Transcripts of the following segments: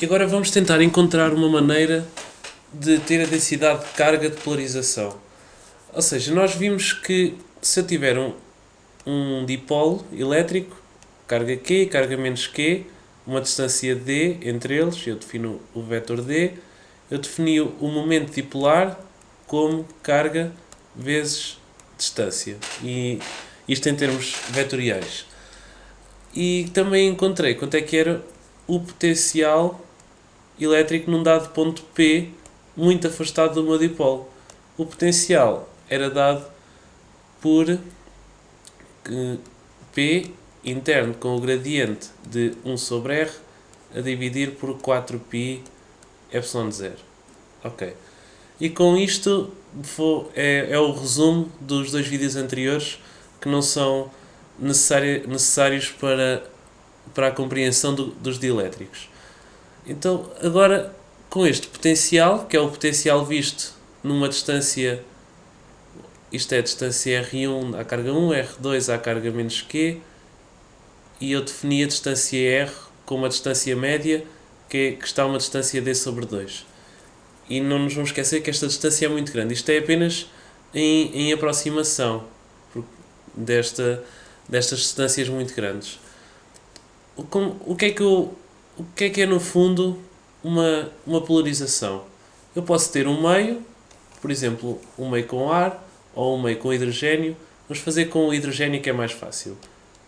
E agora vamos tentar encontrar uma maneira de ter a densidade de carga de polarização. Ou seja, nós vimos que se eu tiver um dipolo elétrico, carga Q e carga menos Q, uma distância D entre eles, eu defino o vetor D, eu defini o momento dipolar como carga vezes distância. E isto em termos vetoriais. E também encontrei quanto é que era o potencial elétrico num dado ponto P muito afastado do meu dipolo. O potencial era dado por P interno com o gradiente de 1 sobre R a dividir por 4π epsilon 0. Ok. E com isto é o resumo dos dois vídeos anteriores que não são necessários para a compreensão dos dielétricos. Então, agora, com este potencial, que é o potencial visto numa distância, isto é a distância R1 à carga 1, R2 à carga menos Q, e eu defini a distância R com uma distância média, que está a uma distância D sobre 2. E não nos vamos esquecer que esta distância é muito grande. Isto é apenas em aproximação destas distâncias muito grandes. O que é no fundo uma polarização? Eu posso ter um meio, por exemplo, um meio com ar ou um meio com hidrogênio. Vamos fazer com o hidrogênio, que é mais fácil.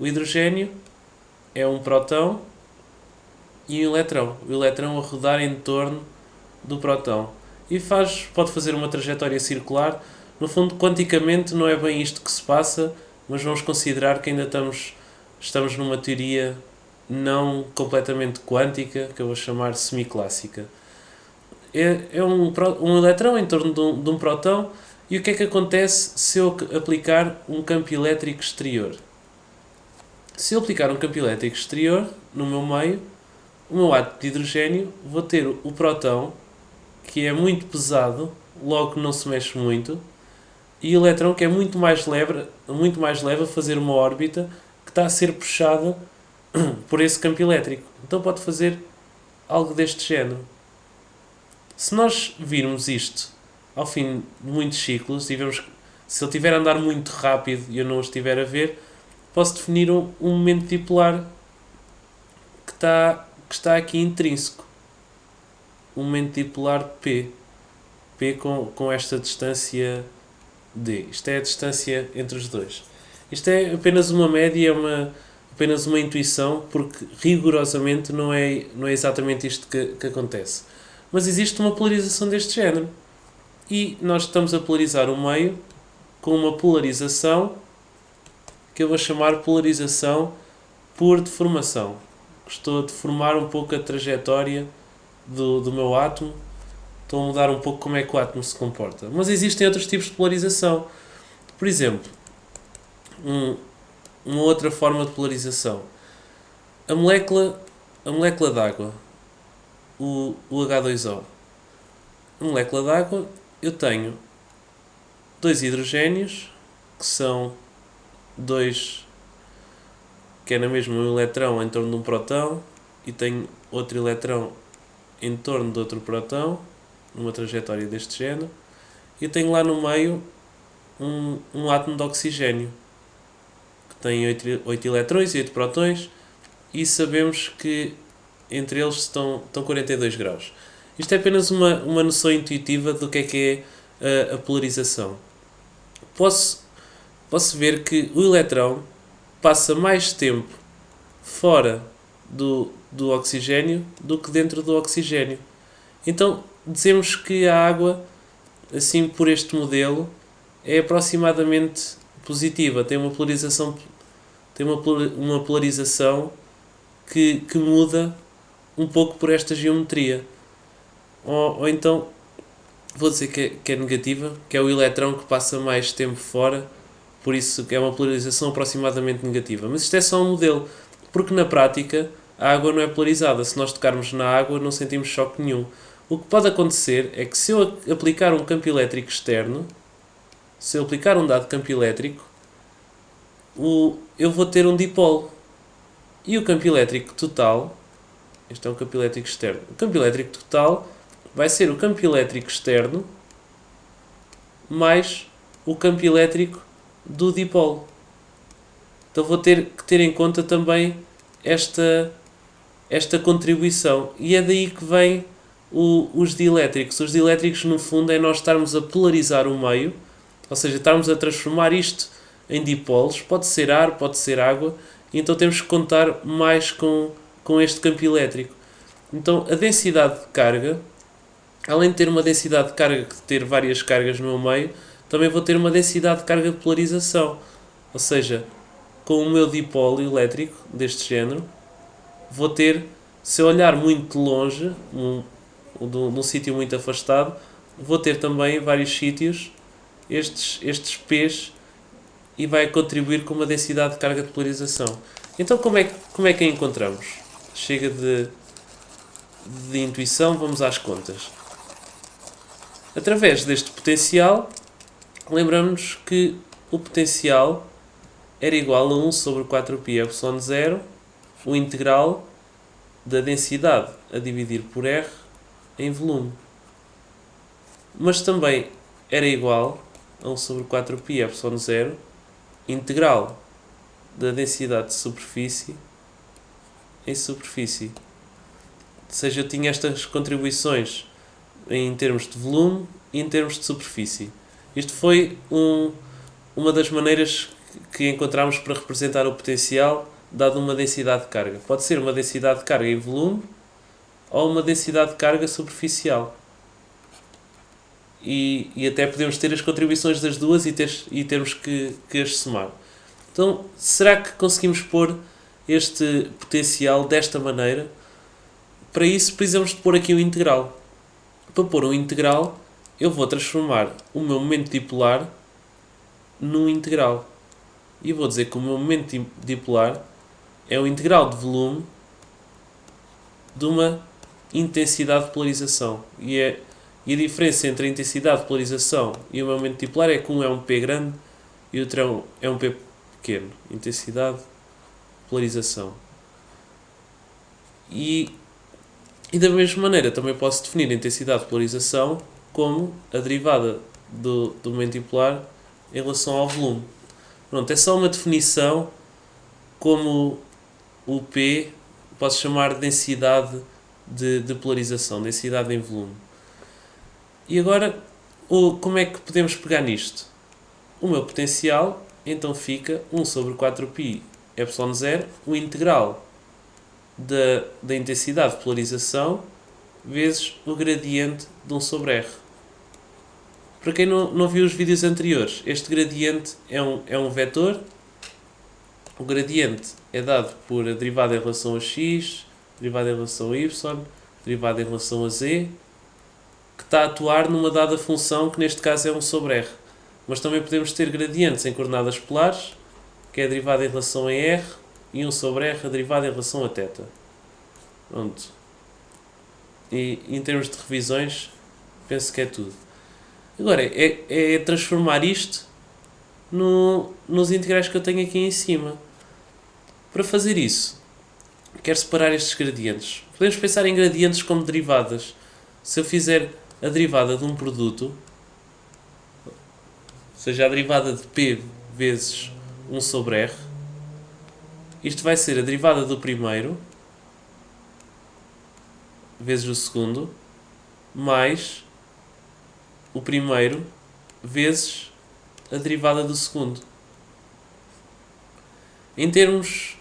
O hidrogênio é um próton e um eletrão. O eletrão a rodar em torno do próton. E pode fazer uma trajetória circular. No fundo, quanticamente não é bem isto que se passa, mas vamos considerar que ainda estamos numa teoria não completamente quântica, que eu vou chamar semiclássica. É um eletrão em torno de um próton. E o que é que acontece se eu aplicar um campo elétrico exterior? Se eu aplicar um campo elétrico exterior no meu meio, o meu átomo de hidrogênio, vou ter o próton, que é muito pesado, logo não se mexe muito, e o eletrão, que é muito mais leve a fazer uma órbita que está a ser puxada por esse campo elétrico. Então pode fazer algo deste género. Se nós virmos isto ao fim de muitos ciclos e vemos que se ele estiver a andar muito rápido e eu não o estiver a ver, posso definir um momento dipolar que está aqui intrínseco. Um momento dipolar P. P com esta distância D. Isto é a distância entre os dois. Isto é apenas uma média, apenas uma intuição, porque rigorosamente não é exatamente isto que acontece. Mas existe uma polarização deste género. E nós estamos a polarizar o meio com uma polarização que eu vou chamar polarização por deformação. Estou a deformar um pouco a trajetória do meu átomo. Estou a mudar um pouco como é que o átomo se comporta. Mas existem outros tipos de polarização. Por exemplo, uma outra forma de polarização. A molécula d'água, o H2O. A molécula d'água, eu tenho dois hidrogénios, que são dois, que é na mesma um eletrão em torno de um próton, e tenho outro eletrão em torno de outro próton, numa trajetória deste género, e tenho lá no meio um átomo de oxigênio, que tem 8 eletrões e 8 prótons, e sabemos que entre eles estão 42 graus. Isto é apenas uma noção intuitiva do que é a polarização. Posso ver que o eletrão passa mais tempo fora do oxigênio do que dentro do oxigênio. Então, dizemos que a água, assim por este modelo, é aproximadamente positiva, tem uma polarização, uma polarização que muda um pouco por esta geometria. Ou então, vou dizer que é negativa, que é o eletrão que passa mais tempo fora, por isso que é uma polarização aproximadamente negativa. Mas isto é só um modelo, porque na prática a água não é polarizada. Se nós tocarmos na água não sentimos choque nenhum. O que pode acontecer é que se eu aplicar um campo elétrico externo, se eu aplicar um dado campo elétrico, eu vou ter um dipolo. E o campo elétrico total Este é um campo elétrico externo. O campo elétrico total vai ser o campo elétrico externo mais o campo elétrico do dipolo. Então vou ter que ter em conta também esta contribuição. E é daí que vem os dielétricos. Os dielétricos, no fundo, é nós estarmos a polarizar o meio, ou seja, estarmos a transformar isto em dipolos. Pode ser ar, pode ser água, e então temos que contar mais com este campo elétrico. Então a densidade de carga, além de ter uma densidade de carga, de ter várias cargas no meu meio, também vou ter uma densidade de carga de polarização. Ou seja, com o meu dipolo elétrico deste género, vou ter, se eu olhar muito longe, num sítio muito afastado, vou ter também em vários sítios estes P's e vai contribuir com uma densidade de carga de polarização. Então como é que a encontramos? Chega de intuição, vamos às contas. Através deste potencial, lembramos que o potencial era igual a 1 sobre 4π epsilon 0, o integral da densidade a dividir por R em volume. Mas também era igual a 1 sobre 4π epsilon 0, integral da densidade de superfície em superfície. Ou seja, eu tinha estas contribuições em termos de volume e em termos de superfície. Isto foi uma das maneiras que encontramos para representar o potencial dado uma densidade de carga. Pode ser uma densidade de carga em volume ou uma densidade de carga superficial. E até podemos ter as contribuições das duas e termos que as somar. Então, será que conseguimos pôr este potencial desta maneira? Para isso, precisamos de pôr aqui o integral. Para pôr um integral, eu vou transformar o meu momento dipolar num integral. E vou dizer que o meu momento dipolar é o integral de volume de uma intensidade de polarização. E a diferença entre a intensidade de polarização e o meu momento dipolar é que um é um P grande e o outro é um P pequeno. Intensidade de polarização. E da mesma maneira também posso definir a intensidade de polarização como a derivada do momento dipolar em relação ao volume. Pronto, é só uma definição, como o P posso chamar de densidade de polarização, densidade em volume. E agora, como é que podemos pegar nisto? O meu potencial então fica 1 sobre 4π epsilon 0, o integral da intensidade de polarização vezes o gradiente de 1 sobre R. Para quem não viu os vídeos anteriores, este gradiente é um vetor. O gradiente é dado por a derivada em relação a x, derivada em relação a y, derivada em relação a z, que está a atuar numa dada função, que neste caso é 1 sobre R. Mas também podemos ter gradientes em coordenadas polares, que é a derivada em relação a R, e 1 sobre R a derivada em relação a θ. Pronto. E em termos de revisões, penso que é tudo. Agora, é transformar isto nos integrais que eu tenho aqui em cima. Para fazer isso, quero separar estes gradientes. Podemos pensar em gradientes como derivadas. Se eu fizer a derivada de um produto, ou seja, a derivada de P vezes 1 sobre R, isto vai ser a derivada do primeiro vezes o segundo, mais o primeiro vezes a derivada do segundo. Em termos...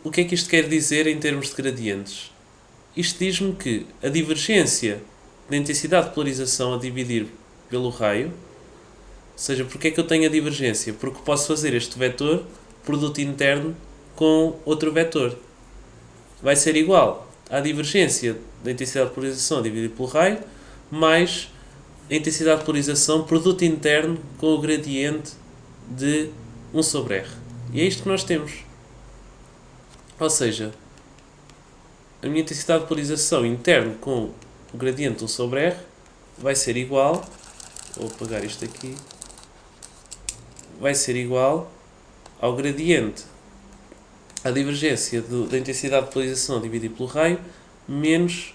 O que é que isto quer dizer em termos de gradientes? Isto diz-me que a divergência da intensidade de polarização a dividir pelo raio, ou seja, porque é que eu tenho a divergência? Porque posso fazer este vetor, produto interno, com outro vetor. Vai ser igual à divergência da intensidade de polarização a dividir pelo raio, mais a intensidade de polarização, produto interno, com o gradiente de 1 sobre R. E é isto que nós temos. Ou seja, a minha intensidade de polarização interna com o gradiente de 1 sobre R vai ser igual, vou apagar isto aqui, vai ser igual ao gradiente, a divergência da intensidade de polarização dividido pelo raio, menos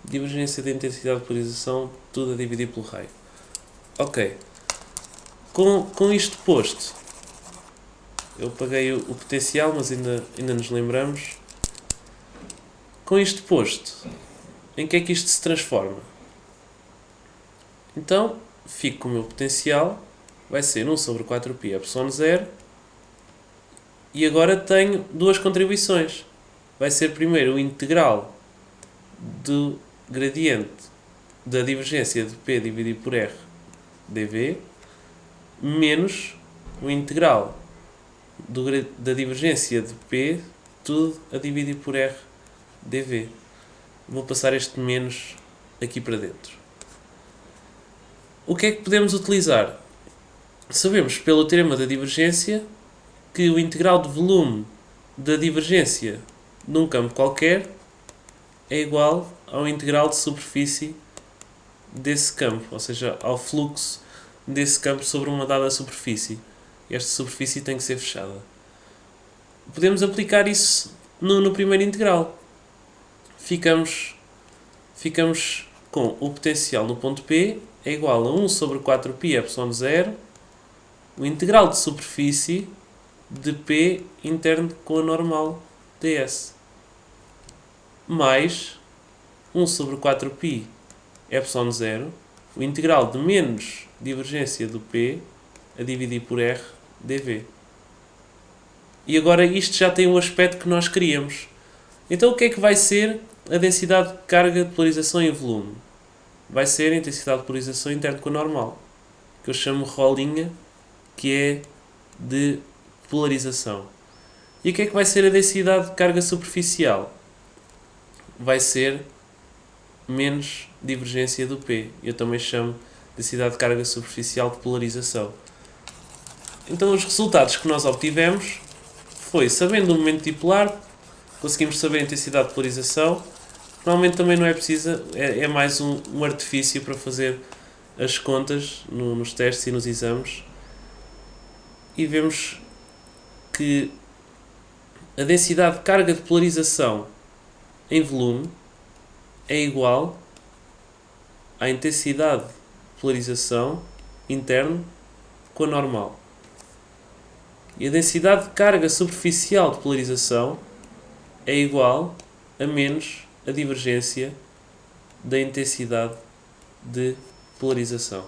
divergência da intensidade de polarização, tudo a dividir pelo raio. Ok. Com isto posto, eu paguei o potencial, mas ainda nos lembramos. Com isto posto, em que é que isto se transforma? Então, fico com o meu potencial, vai ser 1 sobre 4π epsilon 0, e agora tenho duas contribuições. Vai ser primeiro o integral do gradiente da divergência de P dividido por R dV, menos o integral da divergência de P, tudo a dividir por R dV. Vou passar este menos aqui para dentro. O que é que podemos utilizar? Sabemos pelo teorema da divergência que o integral de volume da divergência de um campo qualquer é igual ao integral de superfície desse campo, ou seja, ao fluxo desse campo sobre uma dada superfície. Esta superfície tem que ser fechada. Podemos aplicar isso no primeiro integral. Ficamos com o potencial no ponto P é igual a 1 sobre 4π epsilon 0, o integral de superfície de P interno com a normal ds, mais 1 sobre 4π epsilon 0, o integral de menos divergência do P a dividir por R dV. E agora isto já tem o aspecto que nós queríamos. Então o que é que vai ser a densidade de carga de polarização em volume? Vai ser a intensidade de polarização interna com a normal, que eu chamo rolinha, que é de polarização. E o que é que vai ser a densidade de carga superficial? Vai ser menos divergência do P. Eu também chamo densidade de carga superficial de polarização. Então os resultados que nós obtivemos foi, sabendo o momento dipolar, conseguimos saber a intensidade de polarização. Normalmente também não é preciso, é mais um artifício para fazer as contas nos testes e nos exames. E vemos que a densidade de carga de polarização em volume é igual à intensidade de polarização interna com a normal. E a densidade de carga superficial de polarização é igual a menos a divergência da intensidade de polarização.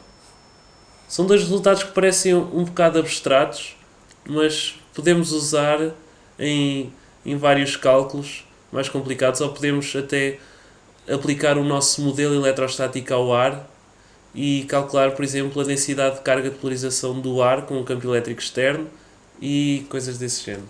São dois resultados que parecem um bocado abstratos, mas podemos usar em vários cálculos mais complicados, ou podemos até aplicar o nosso modelo eletrostático ao ar e calcular, por exemplo, a densidade de carga de polarização do ar com um campo elétrico externo e coisas desse género.